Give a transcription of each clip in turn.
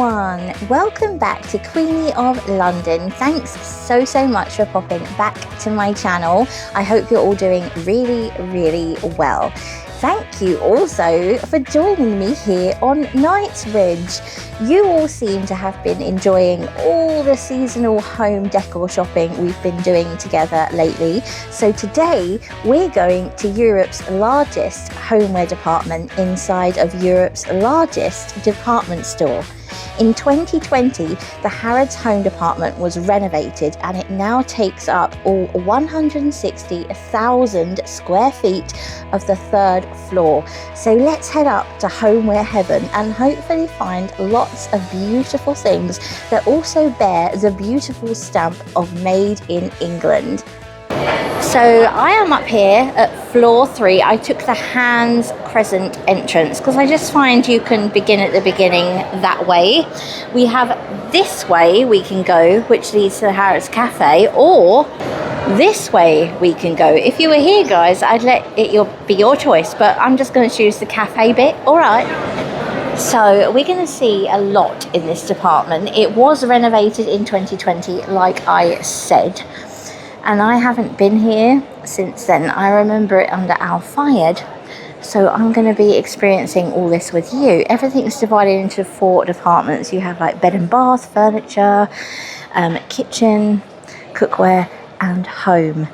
everyone, welcome back to Queenie of London. Thanks so much for popping back to my channel. I hope you're all doing really well. Thank you also for joining me here on Knightsbridge. You all seem to have been enjoying all the seasonal home decor shopping we've been doing together lately. So today we're going to Europe's largest homeware department inside of Europe's largest department store. In 2020, the Harrods home department was renovated and it now takes up all 160,000 square feet of the third floor. So let's head up to Homeware Heaven and hopefully find lots of beautiful things that also bear the beautiful stamp of Made in England. So I am up here at floor 3. I took the Hands Crescent entrance because I just find you can begin at the beginning that way. We have this way we can go, which leads to the Harrods Cafe, or this way we can go. If you were here, guys, I'd let it be your choice, but I'm just going to choose the cafe bit. All right. So we're going to see a lot in this department. It was renovated in 2020, like I said. And I haven't been here since then. I remember it under Al Fayed. So I'm going to be experiencing all this with you. Everything's divided into 4 departments. You have like bed and bath, furniture, kitchen, cookware, and home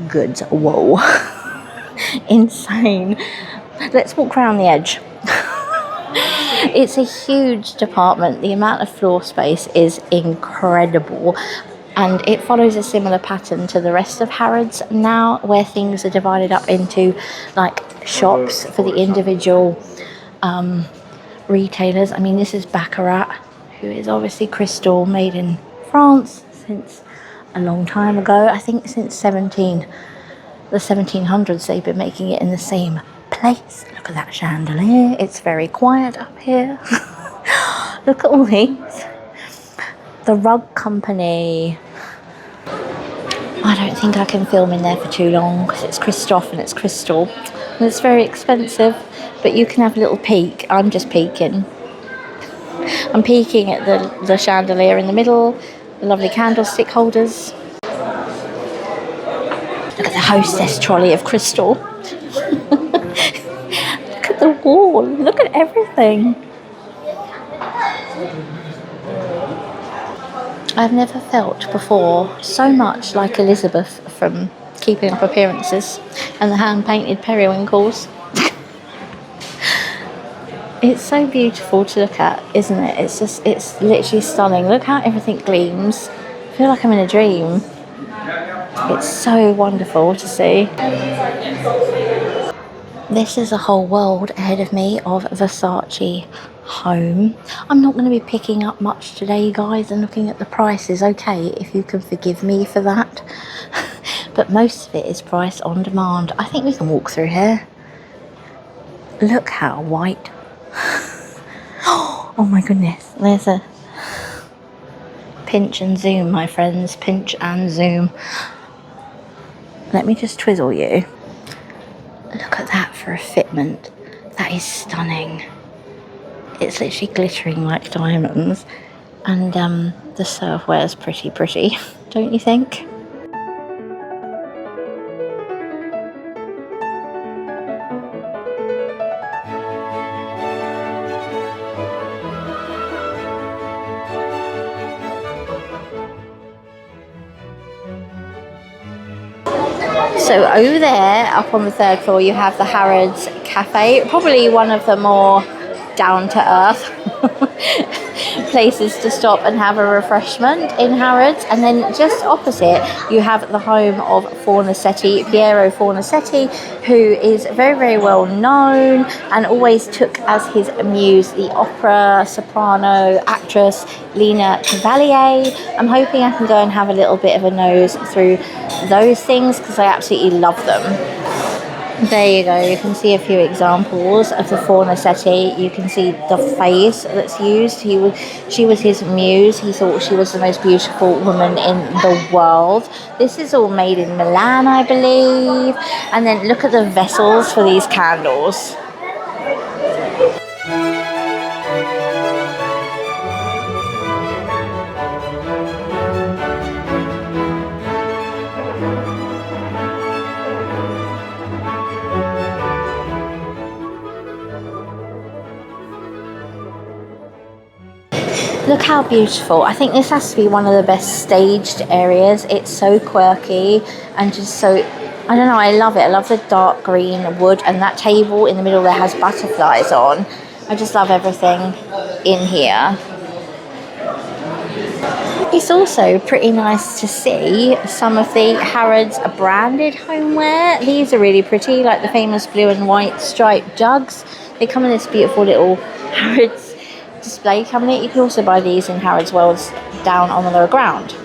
goods. Whoa. Insane. Let's walk around the edge. It's a huge department. The amount of floor space is incredible. And it follows a similar pattern to the rest of Harrods now, where things are divided up into like shops for the individual retailers. I mean, this is Baccarat, who is obviously crystal, made in France since a long time ago. I think since the 1700s they've been making it in the same place. Look at that chandelier. It's very quiet up here. Look at all these. The Rug Company. I don't think I can film in there for too long because it's Christoph and it's crystal and it's very expensive, but you can have a little peek. I'm just peeking. I'm peeking at the chandelier in the middle, the lovely candlestick holders. Look at the hostess trolley of crystal. Look at the wall. Look at everything. I've never felt before so much like Elizabeth from Keeping Up Appearances and the hand-painted periwinkles. It's so beautiful to look at, isn't it? It's literally stunning. Look how everything gleams. I feel like I'm in a dream. It's so wonderful to see. This is a whole world ahead of me of Versace home. I'm not going to be picking up much today, guys, and looking at the prices, okay, if you can forgive me for that. But most of it is price on demand. I think we can walk through here. Look how white. Oh my goodness, there's a pinch and zoom, my friends, pinch and zoom. Let me just twizzle you. Look at that for a fitment. That is stunning. It's literally glittering like diamonds. And the serveware is pretty, don't you think? So over there, up on the 3rd floor, you have the Harrods Cafe. Probably one of the more down-to-earth places to stop and have a refreshment in Harrods. And then just opposite you have the home of Fornasetti, Piero Fornasetti, who is very well known and always took as his muse the opera soprano actress Lina Cavalier. I'm hoping I can go and have a little bit of a nose through those things because I absolutely love them. There you go, you can see a few examples of the Fornasetti. You can see the face that's used. She was his muse. He thought she was the most beautiful woman in the world. This is all made in Milan, I believe. And then look at the vessels for these candles. Look how beautiful. I think this has to be one of the best staged areas. It's so quirky and just so, I don't know, I love it. I love the dark green wood, and that table in the middle there has butterflies on. I just love everything in here. It's also pretty nice to see some of the Harrods branded homeware. These are really pretty, like the famous blue and white striped jugs. They come in this beautiful little Harrods display cabinet. You can also buy these in Harrods Worlds down on the lower ground.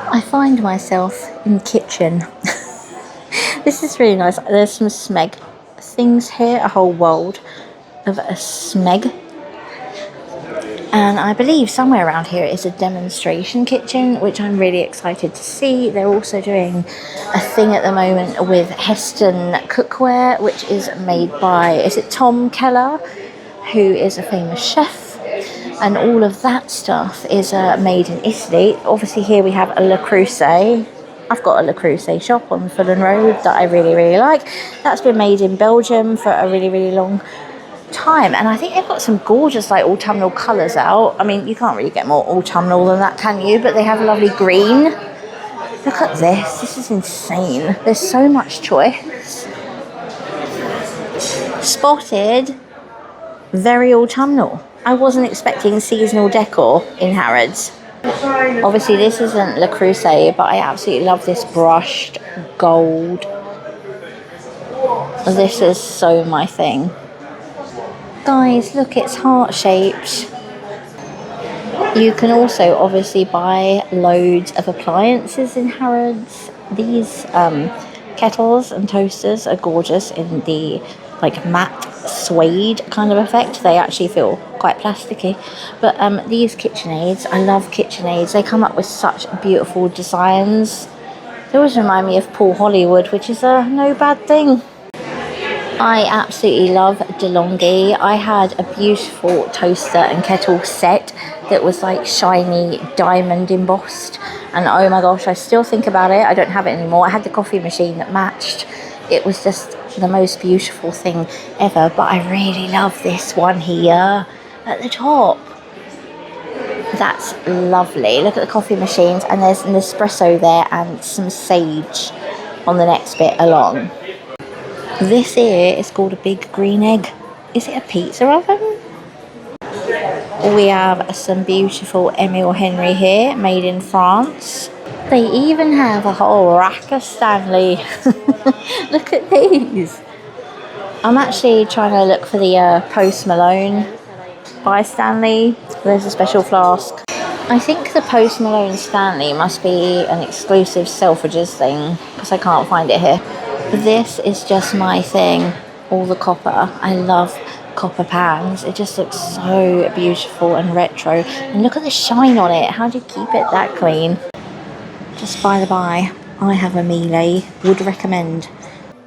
I find myself in the kitchen. This is really nice. There's some smeg things here, a whole world of a smeg. And I believe somewhere around here is a demonstration kitchen, which I'm really excited to see. They're also doing a thing at the moment with Heston cookware, which is made by, is it Tom Keller, who is a famous chef? And all of that stuff is made in Italy. Obviously here we have a Le Creuset. I've got a Le Creuset shop on Fulham Road that I really, really like. That's been made in Belgium for a really, really long time, and I think they've got some gorgeous like autumnal colours out. I mean, you can't really get more autumnal than that, can you? But they have a lovely green. Look at this is insane. There's so much choice. Spotted, very autumnal. I wasn't expecting seasonal decor in Harrods. Obviously this isn't Le Creuset, but I absolutely love this brushed gold. This is so my thing. Guys, look, it's heart-shaped. You can also obviously buy loads of appliances in Harrods. These kettles and toasters are gorgeous in the like matte suede kind of effect. They actually feel quite plasticky. But these KitchenAids, I love KitchenAids. They come up with such beautiful designs. They always remind me of Paul Hollywood, which is no bad thing. I absolutely love DeLonghi. I had a beautiful toaster and kettle set that was like shiny diamond embossed, and oh my gosh, I still think about it. I don't have it anymore. I had the coffee machine that matched. It was just the most beautiful thing ever. But I really love this one here at the top. That's lovely. Look at the coffee machines, and there's an espresso there and some sage on the next bit along. This here is called a big green egg. Is it a pizza oven? We have some beautiful Emile Henry here, made in France. They even have a whole rack of Stanley. Look at these. I'm actually trying to look for the Post Malone by Stanley. There's a special flask. I think the Post Malone Stanley must be an exclusive Selfridges thing, because I can't find it here. This is just my thing, all the copper. I love copper pans. It just looks so beautiful and retro. And look at the shine on it. How do you keep it that clean? Just by the by, I have a Miele, would recommend.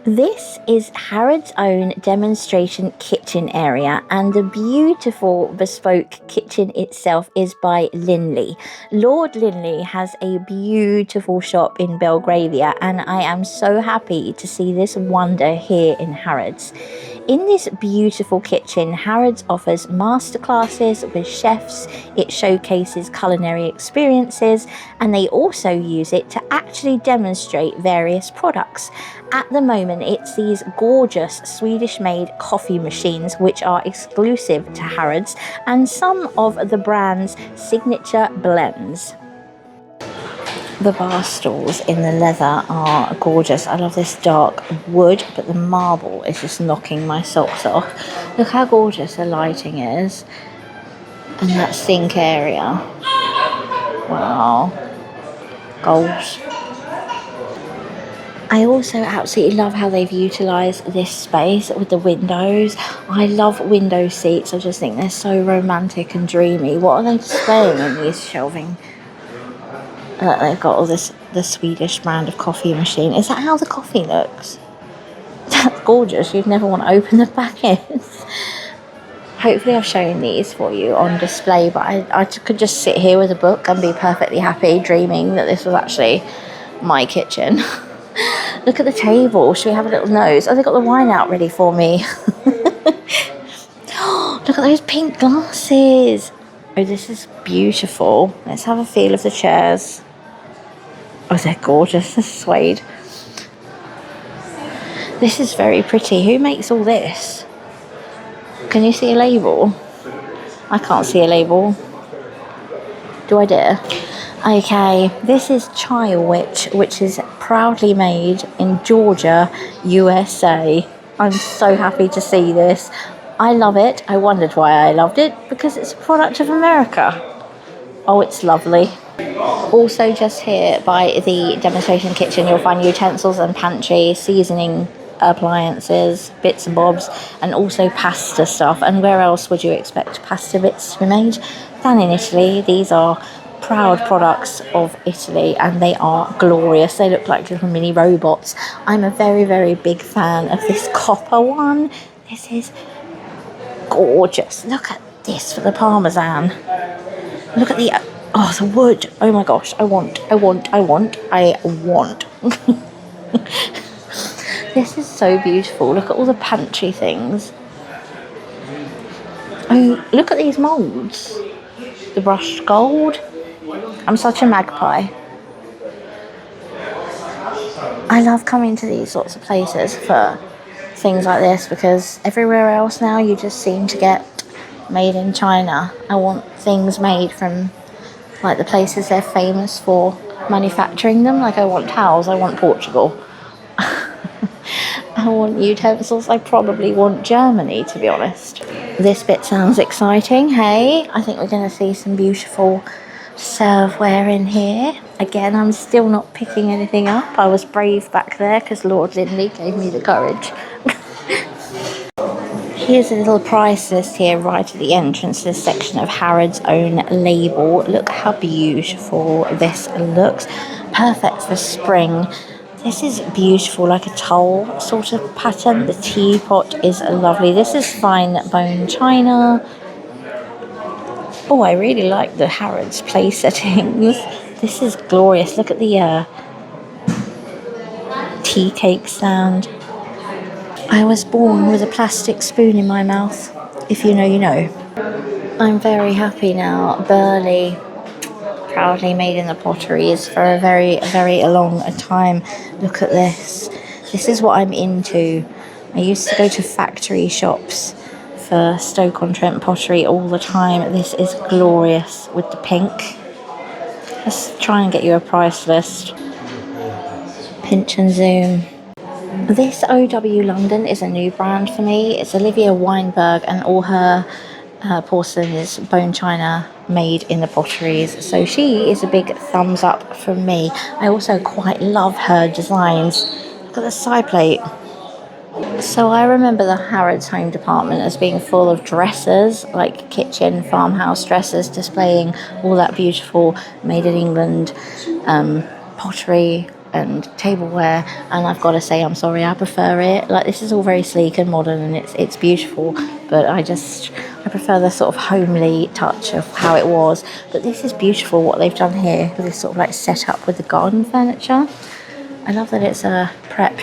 This is Harrods' own demonstration kitchen area, and the beautiful bespoke kitchen itself is by Linley. Lord Linley has a beautiful shop in Belgravia, and I am so happy to see this wonder here in Harrods. In this beautiful kitchen, Harrods offers masterclasses with chefs, it showcases culinary experiences, and they also use it to actually demonstrate various products. At the moment, it's these gorgeous Swedish-made coffee machines which are exclusive to Harrods, and some of the brand's signature blends. The bar stools in the leather are gorgeous. I love this dark wood, but the marble is just knocking my socks off. Look how gorgeous the lighting is. And that sink area. Wow. Goals. I also absolutely love how they've utilised this space with the windows. I love window seats. I just think they're so romantic and dreamy. What are they displaying in these shelving? They've got all this, the Swedish brand of coffee machine. Is that how the coffee looks? That's gorgeous. You'd never want to open the packets. Hopefully I've shown these for you on display, but I could just sit here with a book and be perfectly happy dreaming that this was actually my kitchen. Look at the table. Should we have a little nose? Oh, they got the wine out ready for me. Look at those pink glasses. Oh, this is beautiful. Let's have a feel of the chairs. Oh, they're gorgeous. They're suede. This is very pretty. Who makes all this? Can you see a label? I can't see a label. Do I dare? Okay, this is Chilwich, which is proudly made in Georgia, USA. I'm so happy to see this. I love it. I wondered why I loved it, because it's a product of America. Oh, it's lovely. Also just here by the demonstration kitchen, you'll find utensils and pantry, seasoning appliances, bits and bobs, and also pasta stuff. And where else would you expect pasta bits to be made than in Italy? These are proud products of Italy, and they are glorious. They look like little mini robots. I'm a very, very big fan of this copper one. This is gorgeous. Look at this for the parmesan. Look at the wood. Oh my gosh, I want. This is so beautiful. Look at all the pantry things. Oh, look at these moulds. The brushed gold. I'm such a magpie. I love coming to these sorts of places for things like this, because everywhere else now you just seem to get made in China. I want things made from like the places they're famous for manufacturing them. Like I want towels, I want Portugal. I want utensils, I probably want Germany, to be honest. This bit sounds exciting. Hey, I think we're going to see some beautiful serveware in here. Again, I'm still not picking anything up. I was brave back there because Lord Linley gave me the courage. Here's a little price list here right at the entrance to this section of Harrods' own label. Look how beautiful this looks. Perfect for spring. This is beautiful, like a tulle sort of pattern. The teapot is lovely. This is fine bone china. Oh, I really like the Harrods place settings. This is glorious. Look at the tea cake stand. I was born with a plastic spoon in my mouth. If you know, you know. I'm very happy now. Burleigh, proudly made in the potteries for a very, very long time. Look at this. This is what I'm into. I used to go to factory shops for Stoke-on-Trent pottery all the time. This is glorious with the pink. Let's try and get you a price list. Pinch and zoom. This OW London is a new brand for me. It's Olivia Weinberg, and all her porcelain is bone china made in the potteries. So she is a big thumbs up from me. I also quite love her designs. Look at the side plate. So I remember the Harrods home department as being full of dressers, like kitchen, farmhouse dressers, displaying all that beautiful made in England pottery and tableware. And I've got to say, I'm sorry, I prefer it. Like, this is all very sleek and modern, and it's beautiful, but I prefer the sort of homely touch of how it was. But this is beautiful what they've done here with this sort of like setup with the garden furniture. I love that it's prepped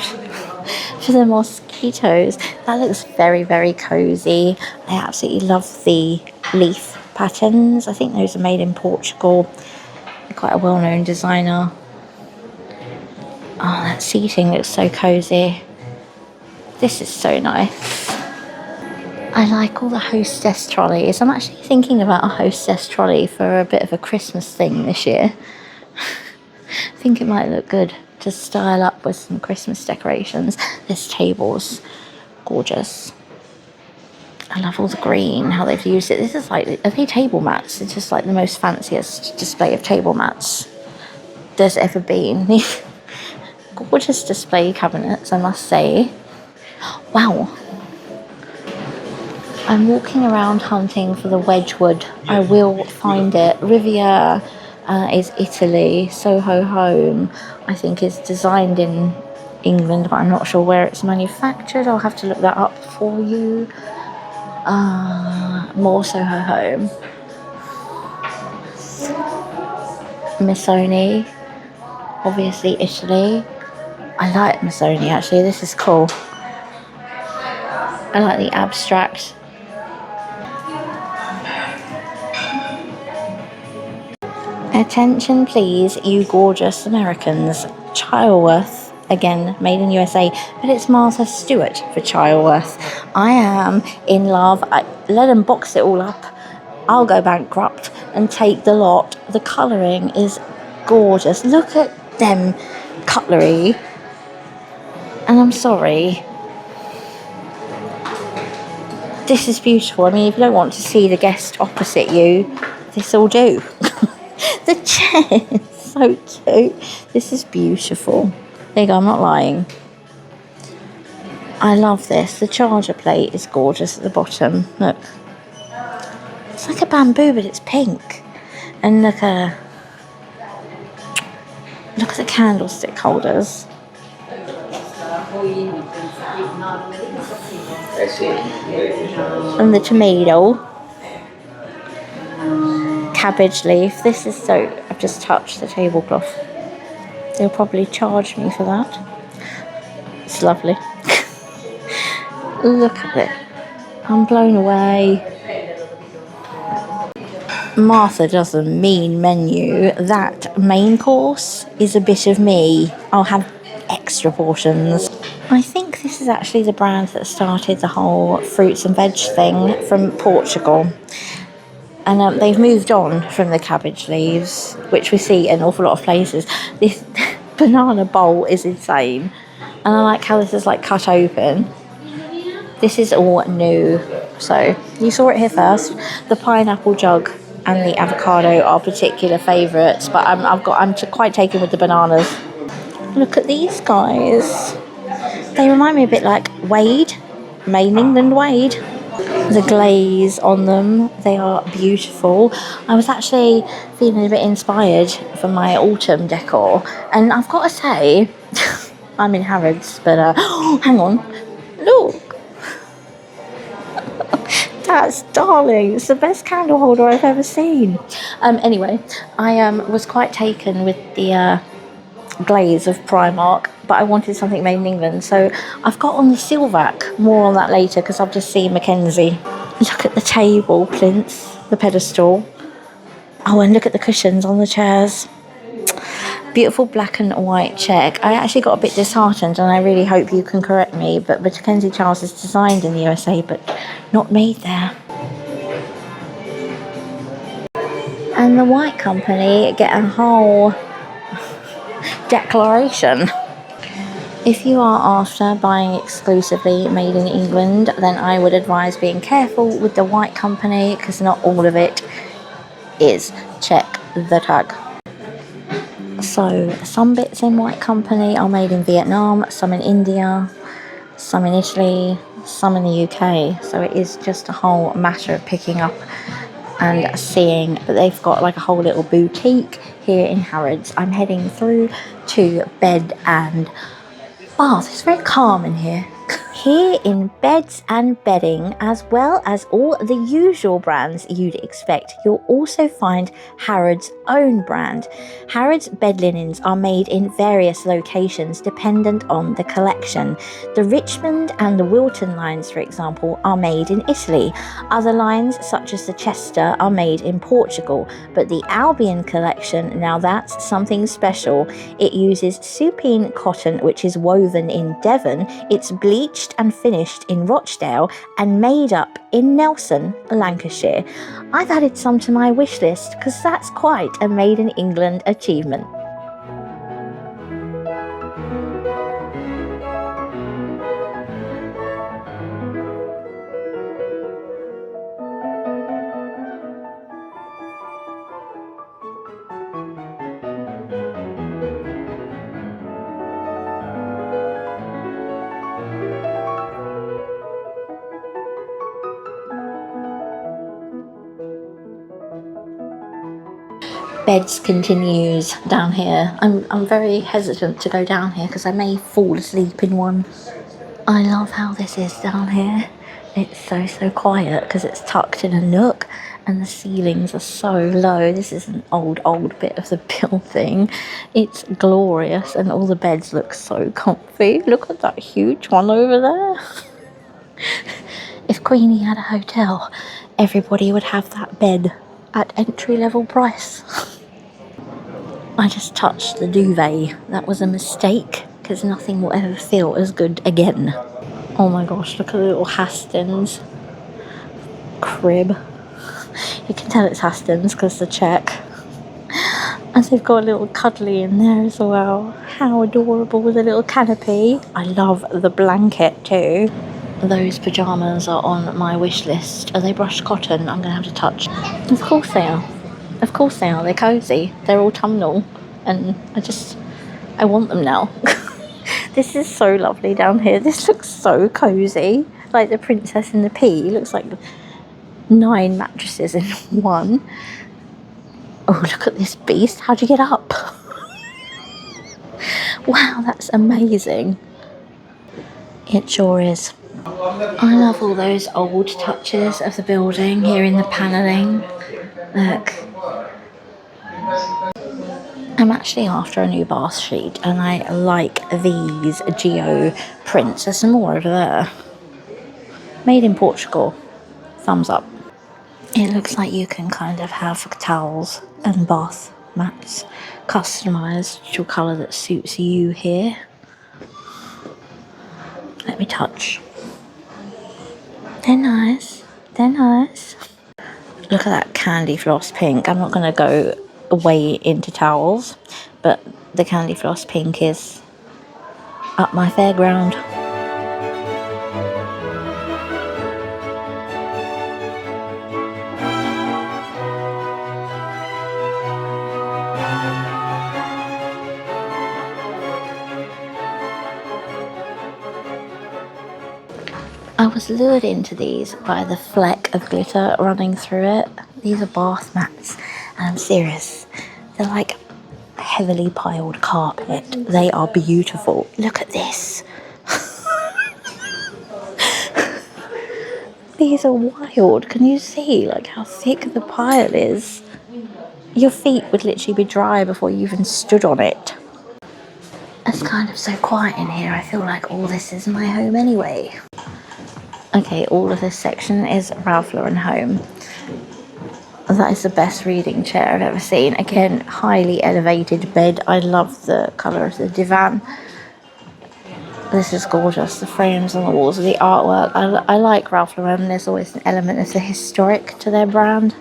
for the mosquitoes. That looks very, very cozy. I absolutely love the leaf patterns. I think those are made in Portugal. They're quite a well-known designer. Oh, that seating looks so cozy. This is so nice. I like all the hostess trolleys. I'm actually thinking about a hostess trolley for a bit of a Christmas thing this year. I think it might look good to style up with some Christmas decorations. This table's gorgeous. I love all the green, how they've used it. This is like, are they table mats? It's just like the most fanciest display of table mats there's ever been. These gorgeous display cabinets, I must say. Wow. I'm walking around hunting for the Wedgwood. I will find it. Riviera is Italy. Soho Home, I think, is designed in England, but I'm not sure where it's manufactured. I'll have to look that up for you. More Soho Home. Missoni, obviously Italy. I like Missoni actually, this is cool. I like the abstract. Attention please, you gorgeous Americans. Childworth, again made in USA, but it's Martha Stewart for Childworth. I am in love. Let them box it all up. I'll go bankrupt and take the lot. The colouring is gorgeous. Look at them cutlery. And I'm sorry, this is beautiful. I mean, if you don't want to see the guest opposite you, this will do. The chair is so cute. This is beautiful. There you go, I'm not lying. I love this. The charger plate is gorgeous at the bottom. Look. It's like a bamboo, but it's pink. And look at the candlestick holders. And the tomato. Cabbage leaf. This is so... I've just touched the tablecloth. They'll probably charge me for that. It's lovely. Look at it. I'm blown away. Martha does a mean menu. That main course is a bit of me. I'll have extra portions. I think this is actually the brand that started the whole fruits and veg thing from Portugal. And they've moved on from the cabbage leaves, which we see in an awful lot of places. This banana bowl is insane. And I like how this is like cut open. This is all new. So you saw it here first. The pineapple jug and the avocado are particular favourites, but I'm quite taken with the bananas. Look at these guys. They remind me a bit like Wade, Made in England Wade. The glaze on them, they are beautiful. I was actually feeling a bit inspired for my autumn decor, and I've got to say, I'm in Harrods, but hang on, look. That's darling. It's the best candle holder I've ever seen. Anyway, I was quite taken with the glaze of Primark, but I wanted something made in England, so I've got on the Silvac. More on that later because I've just seen Mackenzie. Look at the table plinths, the pedestal. Oh, and look at the cushions on the chairs. Beautiful black and white check. I actually got a bit disheartened, and I really hope you can correct me, but Mackenzie Charles is designed in the USA but not made there. And the White Company get a whole declaration. If you are after buying exclusively made in England, then I would advise being careful with the White Company because not all of it is. Check the tag. So some bits in White Company are made in Vietnam, some in India, some in Italy, some in the UK. So it is just a whole matter of picking up and seeing. But they've got like a whole little boutique here in Harrods. I'm heading through to bed and bath. It's very calm in here. Here in beds and bedding, as well as all the usual brands you'd expect, you'll also find Harrods' own brand. Harrods bed linens are made in various locations dependent on the collection. The Richmond and the Wilton lines, for example, are made in Italy. Other lines, such as the Chester, are made in Portugal. But the Albion collection, now that's something special. It uses supine cotton, which is woven in Devon. It's bleached and finished in Rochdale and made up in Nelson, Lancashire. I've added some to my wish list because that's quite a made in England achievement. Beds continues down here. I'm very hesitant to go down here because I may fall asleep in one. I love how this is down here. It's so quiet because it's tucked in a nook and the ceilings are so low. This is an old bit of the building. It's glorious and all the beds look so comfy. Look at that huge one over there. If Queenie had a hotel, everybody would have that bed at entry-level price. I just touched the duvet. That was a mistake because nothing will ever feel as good again. Oh my gosh, look at the little Hastings crib. You can tell it's Hastings because the check. And they've got a little cuddly in there as well. How adorable with a little canopy. I love the blanket too. Those pyjamas are on my wish list. Are they brushed cotton? I'm going to have to touch. Of course they are. Of course they are. They're cosy. They're autumnal. And I want them now. This is so lovely down here. This looks so cozy. Like the Princess and the Pea. Looks like 9 mattresses in one. Oh, look at this beast. How'd you get up? Wow, that's amazing. It sure is. I love all those old touches of the building here in the panelling. Look. I'm actually after a new bath sheet and I like these Geo prints. There's some more over there. Made in Portugal. Thumbs up. It looks like you can kind of have towels and bath mats customised to a colour that suits you here. Let me touch. They're nice. They're nice. Look at that candy floss pink. I'm not going to go way into towels, but the candy floss pink is up my fairground. I was lured into these by the fleck of glitter running through it. These are bath mats, and I'm serious. They're like heavily piled carpet. They are beautiful. Look at this. These are wild. Can you see like how thick the pile is? Your feet would literally be dry before you even stood on it. It's kind of so quiet in here. I feel like all this is my home anyway. Okay, all of this section is Ralph Lauren Home. That is the best reading chair I've ever seen. Again, highly elevated bed. I love the colour of the divan. This is gorgeous. The frames on the walls, the artwork. I like Ralph Lauren. There's always an element of the historic to their brand.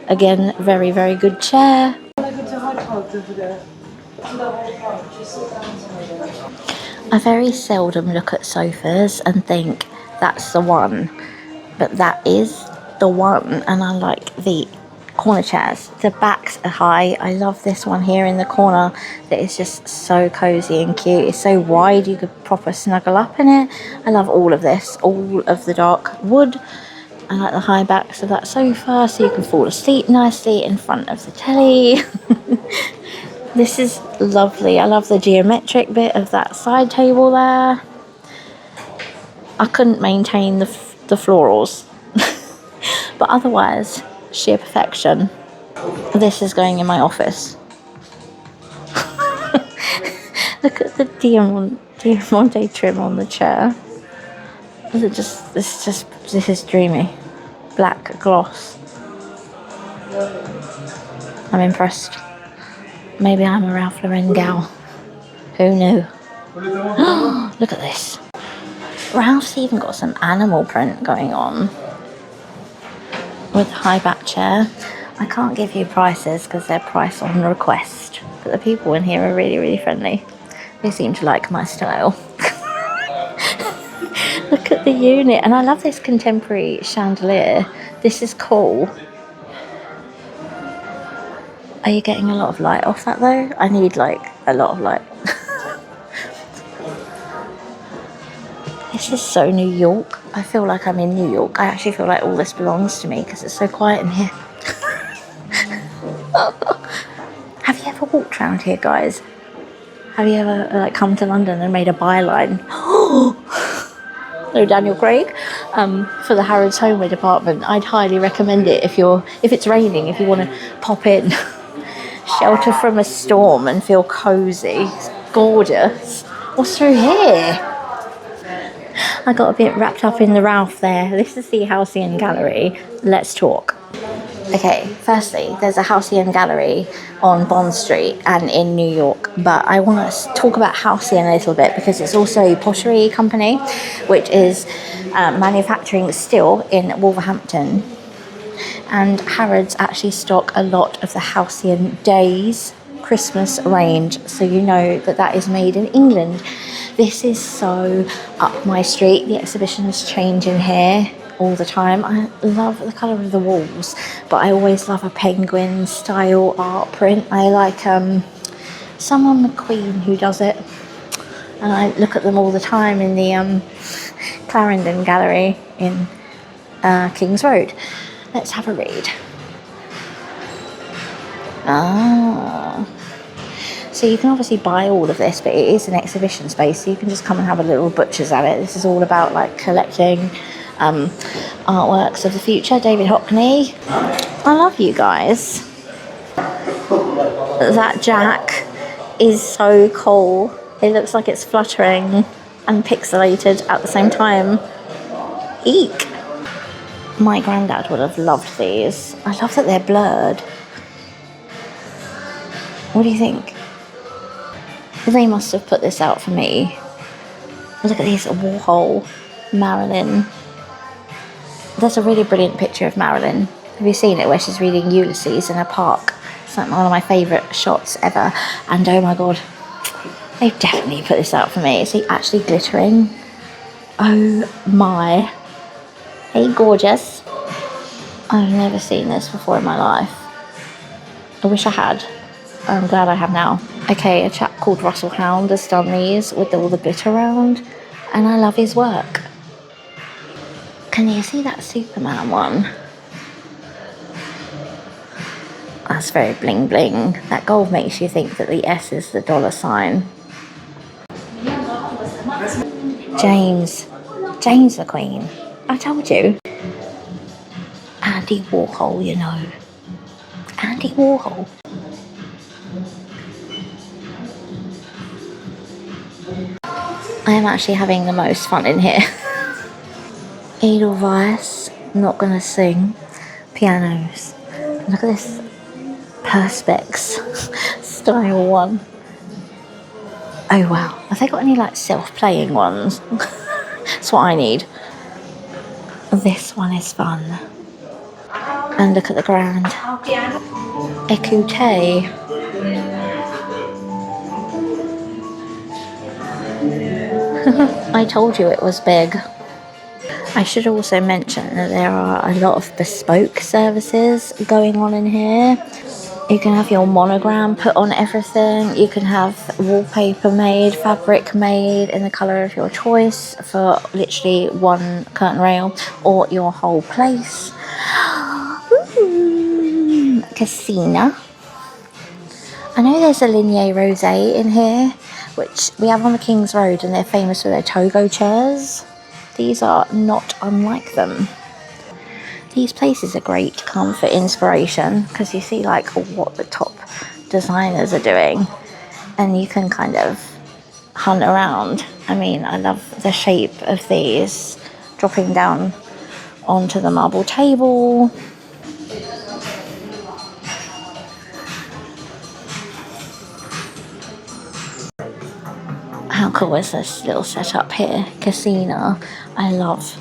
Again, very, very good chair. I very seldom look at sofas and think that's the one, but that is the one, and I like the corner chairs. The backs are high. I love this one here in the corner that is just so cozy and cute. It's so wide you could proper snuggle up in it. I love all of this, all of the dark wood. I like the high backs of that sofa so you can fall asleep nicely in front of the telly. This is lovely. I love the geometric bit of that side table there. I couldn't maintain the florals, but otherwise, sheer perfection. This is going in my office. Look at the Diamante trim on the chair. This is dreamy. Black gloss. I'm impressed. Maybe I'm a Ralph Lauren gal. Who knew? Look at this. Ralph's even got some animal print going on with the high back chair. I can't give you prices because they're price on request, but the people in here are really, really friendly. They seem to like my style. Look at the unit, and I love this contemporary chandelier. This is cool. Are you getting a lot of light off that though? I need like a lot of light. This is so New York. I feel like I'm in New York. I actually feel like all this belongs to me because it's so quiet in here. Have you ever walked around here, guys? Have you ever come to London and made a byline? No, Daniel Craig. for the Harrods homeware department. I'd highly recommend it if it's raining, if you want to pop in, shelter from a storm and feel cozy. It's gorgeous. What's through here? I got a bit wrapped up in the Ralph there. This is the Halcyon Gallery. Let's talk. Okay, firstly, there's a Halcyon Gallery on Bond Street and in New York, but I want to talk about Halcyon a little bit because it's also a pottery company, which is manufacturing still in Wolverhampton. And Harrods actually stock a lot of the Halcyon Days Christmas range, so you know that is made in England. This is so up my street. The exhibitions change in here all the time. I love the colour of the walls, but I always love a penguin style art print. I like someone McQueen who does it, and I look at them all the time in the Clarendon Gallery in King's Road. Let's have a read. So you can obviously buy all of this, but it is an exhibition space, so you can just come and have a little butcher's at it. This is all about like collecting artworks of the future. David Hockney. I love you guys. That jack is so cool. It looks like it's fluttering and pixelated at the same time. Eek. My granddad would have loved these. I love that they're blurred. What do you think? They must have put this out for me. Look at this, Warhol, Marilyn. There's a really brilliant picture of Marilyn. Have you seen it, where she's reading Ulysses in a park? It's like one of my favourite shots ever. And oh my god, they've definitely put this out for me. Is he actually glittering? Oh my. Hey, gorgeous. I've never seen this before in my life. I wish I had. I'm glad I have now. Okay, a chap called Russell Hound has done these with all the glitter around, and I love his work. Can you see that Superman one? That's very bling bling. That gold makes you think that the S is the dollar sign. James McQueen. I told you. Andy Warhol, you know. Andy Warhol. I am actually having the most fun in here. Edelweiss, not gonna sing. Pianos. Look at this Perspex style one. Oh wow. Have they got any like self-playing ones? That's what I need. This one is fun. And look at the grand Écoutez. I told you it was big. I should also mention that there are a lot of bespoke services going on in here. You can have your monogram put on everything. You can have wallpaper made, fabric made in the colour of your choice for literally one curtain rail or your whole place. Casina. I know there's a Linley Rosé in here, which we have on the King's Road, and they're famous for their Togo chairs. These are not unlike them. These places are great to come for inspiration, because you see like what the top designers are doing, and you can kind of hunt around. I mean, I love the shape of these dropping down onto the marble table. How cool is this little setup here? Casino. I love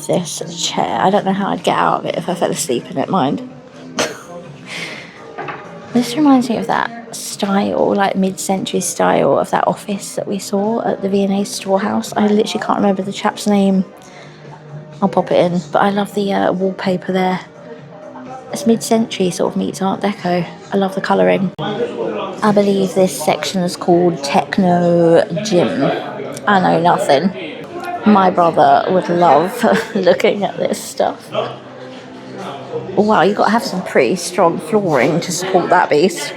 this chair. I don't know how I'd get out of it if I fell asleep in it, mind. This reminds me of that style, like mid-century style of that office that we saw at the V&A storehouse. I literally can't remember the chap's name. I'll pop it in. But I love the wallpaper there. It's mid-century sort of meets Art Deco. I love the colouring. I believe this section is called Technogym. I know nothing. My brother would love looking at this stuff. Wow, you've got to have some pretty strong flooring to support that beast.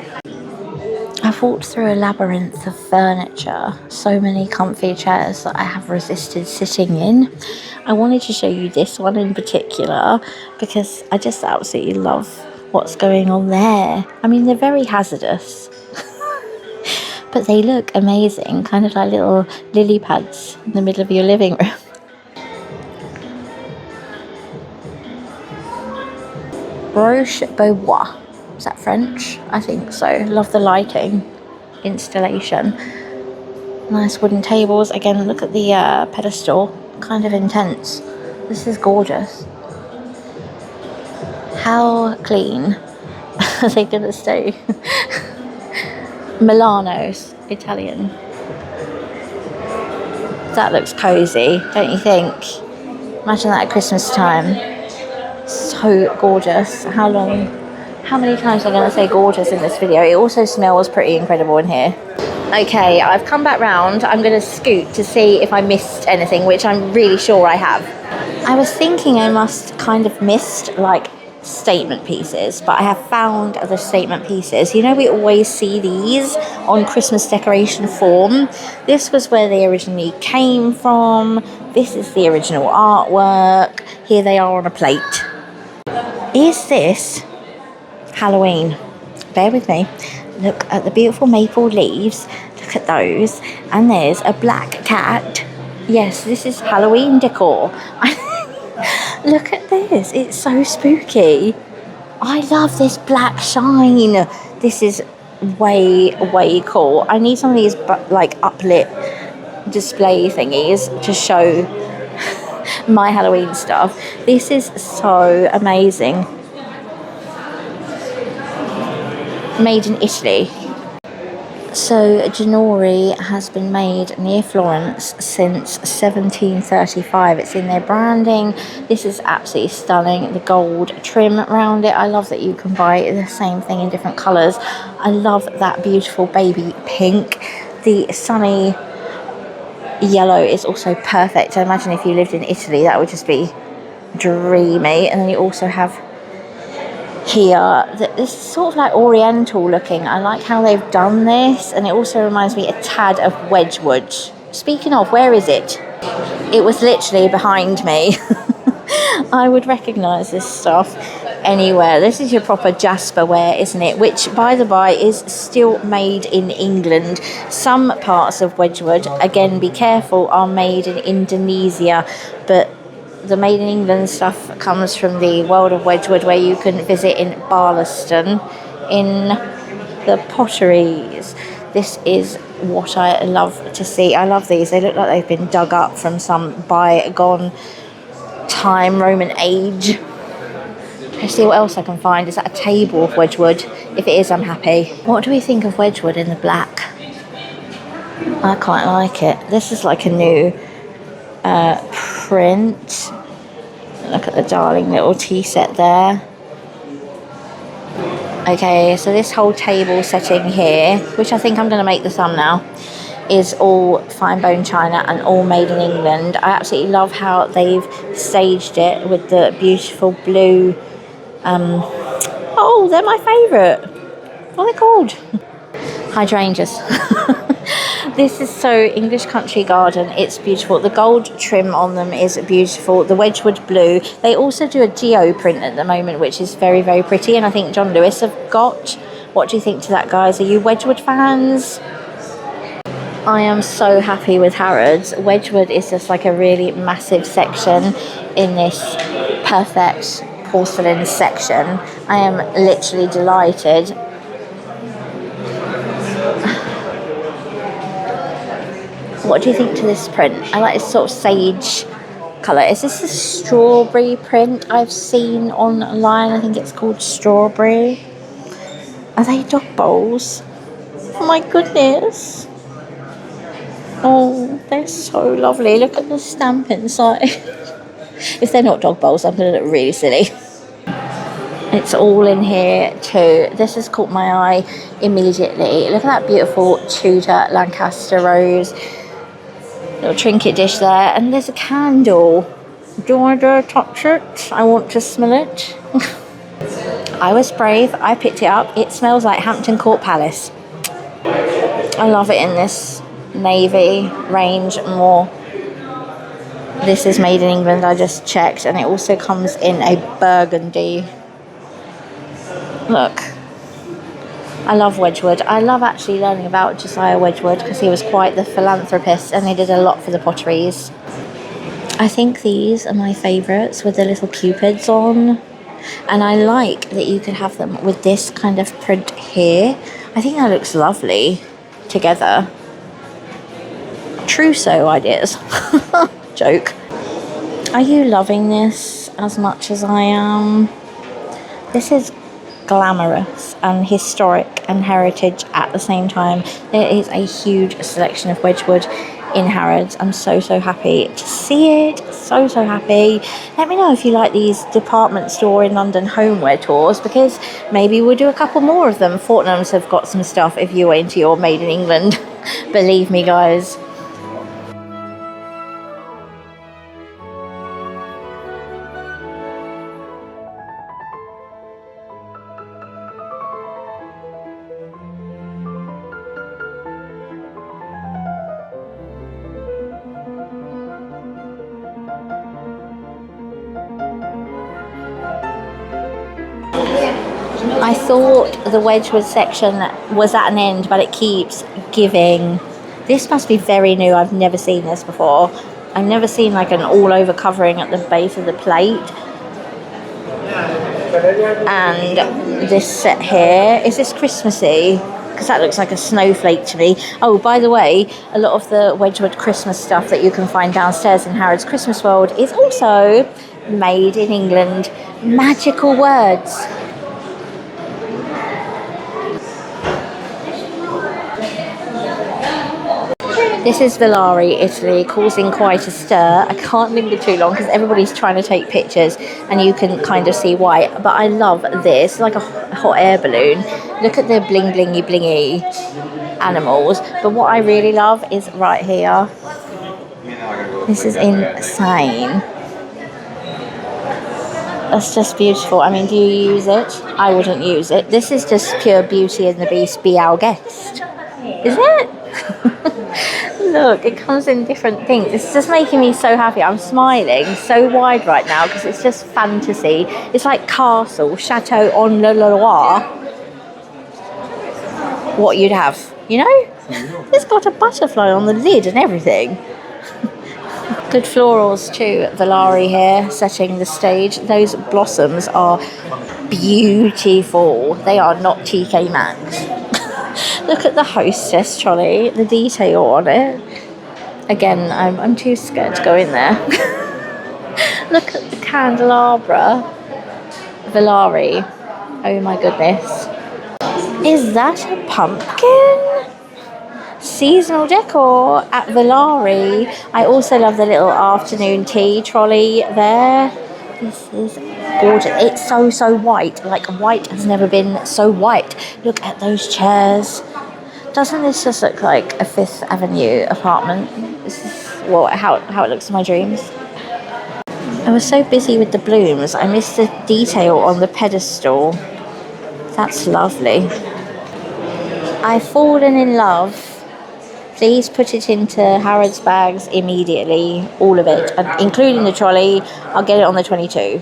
I've walked through a labyrinth of furniture, so many comfy chairs that I have resisted sitting in. I wanted to show you this one in particular because I just absolutely love what's going on there. I mean, they're very hazardous, but they look amazing, kind of like little lily pads in the middle of your living room. Roche Beaubois. Is that French? I think so. Love the lighting installation. Nice wooden tables. Again, look at the pedestal. Kind of intense. This is gorgeous. How clean are they going to stay? Milano's Italian. That looks cozy, don't you think? Imagine that at Christmas time. So gorgeous. How many times am I going to say gorgeous in this video? It also smells pretty incredible in here. Okay, I've come back round. I'm going to scoot to see if I missed anything, which I'm really sure I have. I was thinking I must kind of missed like statement pieces, but I have found the statement pieces. You know, we always see these on Christmas decoration form. This was where they originally came from. This is the original artwork. Here they are on a plate. Is this Halloween? Bear with me. Look at the beautiful maple leaves. Look at those. And there's a black cat. Yes, this is Halloween decor. Look at this. It's so spooky. I love this black shine. This is way cool. I need some of these like uplit display thingies to show my Halloween stuff. This is so amazing. Made in Italy. So Ginori has been made near Florence since 1735. It's in their branding. This is absolutely stunning. The gold trim around it. I love that you can buy the same thing in different colours. I love that beautiful baby pink. The sunny yellow is also perfect. I imagine if you lived in Italy, that would just be dreamy. And then you also have here, this is sort of like oriental looking. I like how they've done this, and it also reminds me a tad of Wedgwood. Speaking of, where is it? It was literally behind me. I would recognise this stuff anywhere. This is your proper Jasperware, isn't it? Which, by the by, is still made in England. Some parts of Wedgwood, again, be careful, are made in Indonesia, but the made in England stuff comes from the world of Wedgwood, where you can visit in Burleigh in the potteries. This is what I love to see. I love these. They look like they've been dug up from some bygone time, Roman age. Let's see what else I can find. Is that a table of Wedgwood? If it is, I'm happy. What do we think of Wedgwood in the black? I quite like it. This is like a new print. Look at the darling little tea set there. Okay, so this whole table setting here, which I think I'm going to make the thumbnail, is all fine bone china and all made in England. I absolutely love how they've staged it with the beautiful blue. Oh, they're my favourite. What are they called? Hydrangeas. This is so English country garden. It's beautiful. The gold trim on them is beautiful. The Wedgwood blue. They also do a geo print at the moment, which is very pretty. And I think John Lewis have got. What do you think to that, guys? Are you Wedgwood fans? I am so happy with Harrods. Wedgwood is just like a really massive section in this perfect porcelain section. I am literally delighted. What do you think to this print? I like this sort of sage colour. Is this a strawberry print I've seen online? I think it's called strawberry. Are they dog bowls? Oh my goodness. Oh, they're so lovely. Look at the stamp inside. If they're not dog bowls, I'm going to look really silly. It's all in here too. This has caught my eye immediately. Look at that beautiful Tudor Lancaster rose. Little trinket dish there. And there's a candle. Do I dare touch it? I want to smell it. I was brave. I picked it up. It smells like Hampton Court Palace. I love it in this navy range more. This is made in England, I just checked, and it also comes in a burgundy. Look, I love Wedgwood. I love actually learning about Josiah Wedgwood because he was quite the philanthropist and he did a lot for the potteries. I think these are my favourites with the little cupids on, and I like that you could have them with this kind of print here. I think that looks lovely together. Trousseau ideas. Joke. Are you loving this as much as I am? This is glamorous and historic and heritage at the same time. There is a huge selection of Wedgwood in Harrods. I'm so happy to see it. So happy. Let me know if you like these department store in London homeware tours, because maybe we'll do a couple more of them. Fortnum's have got some stuff if you're into your made in England. Believe me, guys. I thought the Wedgwood section was at an end, but it keeps giving. This must be very new. I've never seen this before. I've never seen like an all-over covering at the base of the plate. And this set here, is this Christmassy? Because that looks like a snowflake to me. Oh, by the way, a lot of the Wedgwood Christmas stuff that you can find downstairs in Harrods Christmas World is also made in England. Magical words. This is Valari, Italy, causing quite a stir. I can't linger too long because everybody's trying to take pictures and you can kind of see why. But I love this, it's like a hot air balloon. Look at the bling blingy blingy animals. But what I really love is right here. This is insane. That's just beautiful. I mean, do you use it? I wouldn't use it. This is just pure Beauty and the Beast, be our guest. Isn't it? Look, it comes in different things. It's just making me so happy. I'm smiling so wide right now because it's just fantasy. It's like Castle, Chateau on Le Loire. What you'd have, you know? It's got a butterfly on the lid and everything. Good florals too. Valari here, setting the stage. Those blossoms are beautiful. They are not TK Maxx. Look at the hostess trolley, the detail on it. Again, I'm too scared to go in there. Look at the candelabra. Valari. Oh my goodness. Is that a pumpkin? Seasonal decor at Valari. I also love the little afternoon tea trolley there. This is gorgeous. It's so white. Like white has never been so white. Look at those chairs. Doesn't this just look like a Fifth Avenue apartment? This is how it looks in my dreams. I was so busy with the blooms, I missed the detail on the pedestal. That's lovely. I've fallen in love. Please put it into Harrods bags immediately, all of it, including the trolley. I'll get it on the 22.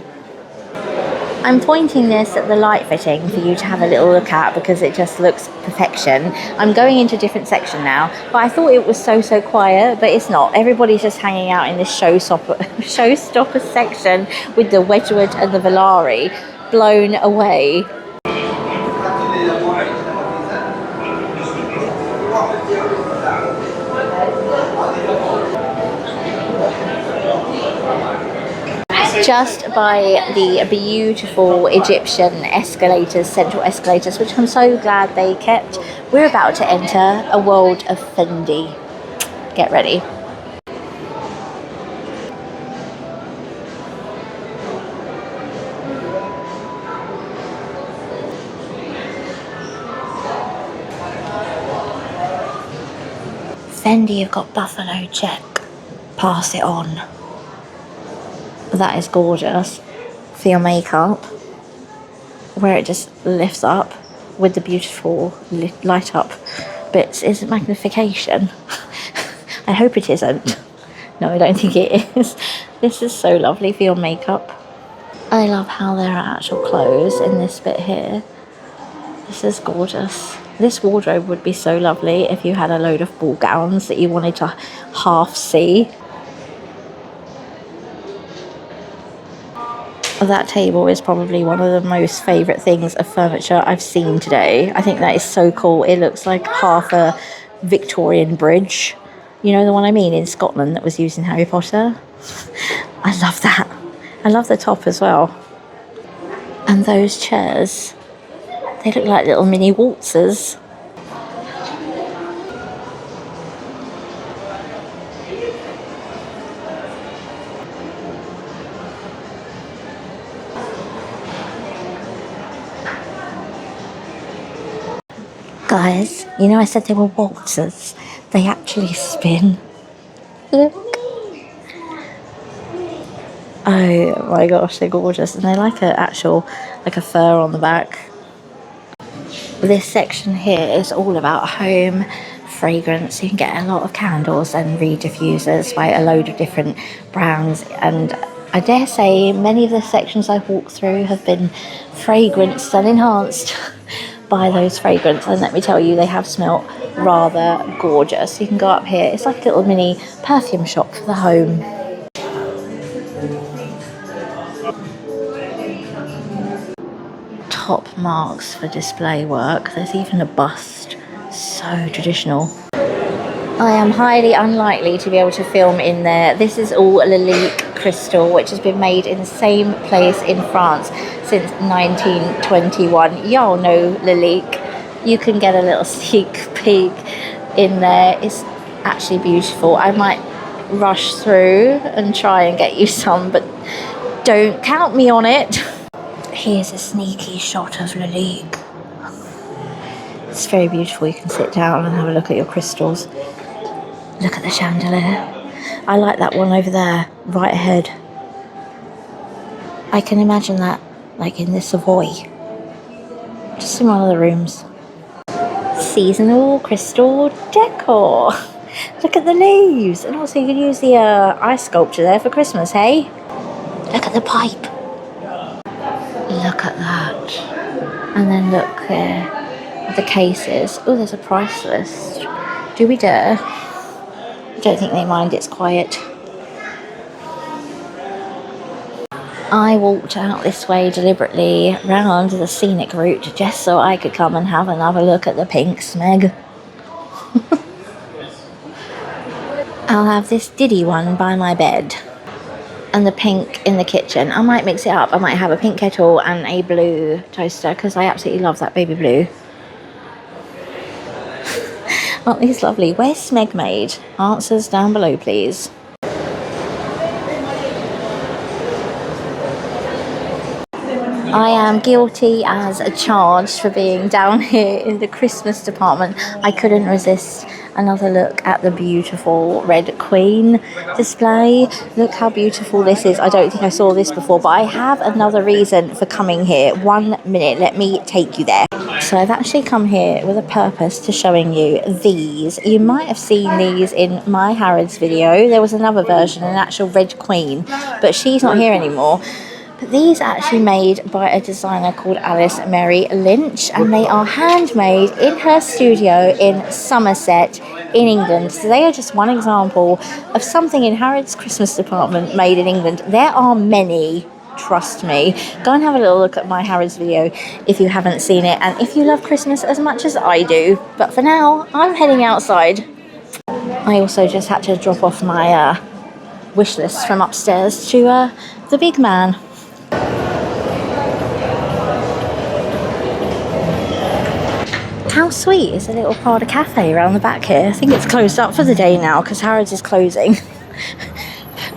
I'm pointing this at the light fitting for you to have a little look at because it just looks perfection. I'm going into a different section now, but I thought it was so quiet, but it's not. Everybody's just hanging out in this showstopper section with the Wedgwood and the Valari. Blown away. Just by the beautiful Egyptian escalators, central escalators, which I'm so glad they kept. We're about to enter a world of Fendi. Get ready. Fendi have got buffalo check. Pass it on. That is gorgeous for your makeup, where it just lifts up with the beautiful light up bits is magnification. I hope it isn't. No, I don't think it is. This is so lovely for your makeup. I love how there are actual clothes in this bit here. This is gorgeous. This wardrobe would be so lovely if you had a load of ball gowns that you wanted to half see. That table is probably one of the most favourite things of furniture I've seen today. I think that is so cool. It looks like half a Victorian bridge. You know the one I mean, in Scotland, that was used in Harry Potter? I love that. I love the top as well. And those chairs, they look like little mini waltzers. Guys, you know I said they were waltzers. They actually spin. Look. Oh my gosh, they're gorgeous. And they like a fur on the back. This section here is all about home fragrance. You can get a lot of candles and reed diffusers by a load of different brands. And I dare say many of the sections I've walked through have been fragranced and enhanced by those fragrances, and let me tell you, they have smelt rather gorgeous. You can go up here. It's like a little mini perfume shop for the home. Top marks for display work. There's even a bust. So traditional. I am highly unlikely to be able to film in there. This is all Lalique crystal, which has been made in the same place in France since 1921. Y'all know Lalique. You can get a little sneak peek in there. It's actually beautiful. I might rush through and try and get you some, but don't count me on it. Here's a sneaky shot of Lalique. It's very beautiful. You can sit down and have a look at your crystals. Look at the chandelier. I like that one over there, right ahead. I can imagine that, like in the Savoy. Just in one of the rooms. Seasonal crystal decor. Look at the leaves. And also you can use the ice sculpture there for Christmas, hey? Look at the pipe. Look at that. And then look here at the cases. Oh, there's a price list. Do we dare? I don't think they mind, it's quiet. I walked out this way deliberately round the scenic route just so I could come and have another look at the pink smeg. I'll have this diddy one by my bed and the pink in the kitchen. I might mix it up. I might have a pink kettle and a blue toaster because I absolutely love that baby blue. Aren't these lovely? Where's smeg made? Answers down below, please. I am guilty as charged for being down here in the Christmas department. I couldn't resist another look at the beautiful Red Queen display. Look how beautiful this is. I don't think I saw this before, but I have another reason for coming here. 1 minute, let me take you there. So I've actually come here with a purpose to showing you these. You might have seen these in my Harrods video. There was another version, an actual Red Queen, but she's not here anymore. But these are actually made by a designer called Alice Mary Lynch, and they are handmade in her studio in Somerset in England. So they are just one example of something in Harrods Christmas department made in England. There are many, trust me. Go and have a little look at my Harrods video if you haven't seen it, and if you love Christmas as much as I do. But for now, I'm heading outside. I also just had to drop off my wish list from upstairs to the big man. How sweet is a little Prada cafe around the back here. I think it's closed up for the day now because Harrods is closing.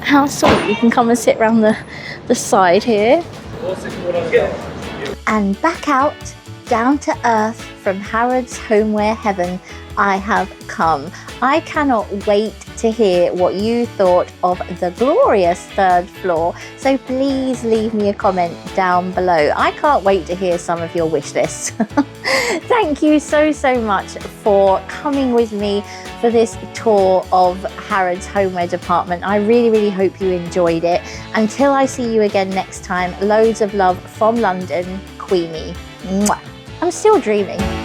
How sweet, you can come and sit around the side here. And back out, down to earth from Harrods Homeware Heaven, I have come. I cannot wait to hear what you thought of the glorious third floor. So please leave me a comment down below. I can't wait to hear some of your wish lists. Thank you so much for coming with me for this tour of Harrods homeware department. I really hope you enjoyed it. Until I see you again next time, loads of love from London, Queenie. Mwah. I'm still dreaming.